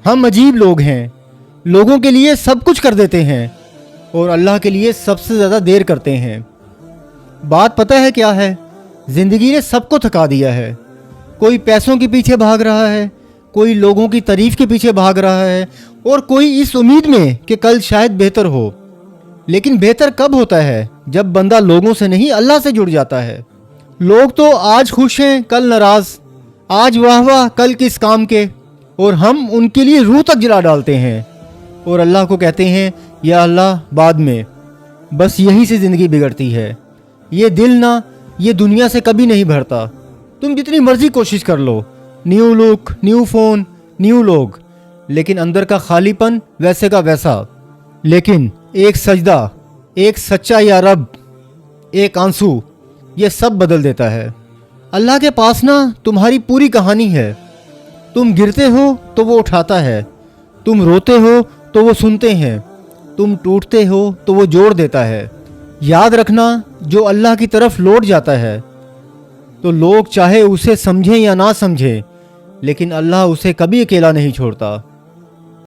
हम अजीब लोग हैं, लोगों के लिए सब कुछ कर देते हैं और अल्लाह के लिए सबसे ज़्यादा देर करते हैं। बात पता है क्या है? ज़िंदगी ने सबको थका दिया है। कोई पैसों के पीछे भाग रहा है, कोई लोगों की तारीफ़ के पीछे भाग रहा है और कोई इस उम्मीद में कि कल शायद बेहतर हो। लेकिन बेहतर कब होता है? जब बंदा लोगों से नहीं अल्लाह से जुड़ जाता है। लोग तो आज खुश हैं, कल नाराज़, आज वाह वाह, कल किस काम के, और हम उनके लिए रूह तक जला डालते हैं और अल्लाह को कहते हैं या अल्लाह बाद में। बस यही से ज़िंदगी बिगड़ती है। ये दिल ना ये दुनिया से कभी नहीं भरता। तुम जितनी मर्जी कोशिश कर लो, new look, new phone, new लोग, लेकिन अंदर का खालीपन वैसे का वैसा। लेकिन एक सजदा, एक सच्चा या रब, एक आंसू, ये सब बदल देता है। अल्लाह के पास ना तुम्हारी पूरी कहानी है। तुम गिरते हो तो वो उठाता है, तुम रोते हो तो वो सुनते हैं, तुम टूटते हो तो वो जोड़ देता है। याद रखना, जो अल्लाह की तरफ लौट जाता है तो लोग चाहे उसे समझें या ना समझें, लेकिन अल्लाह उसे कभी अकेला नहीं छोड़ता।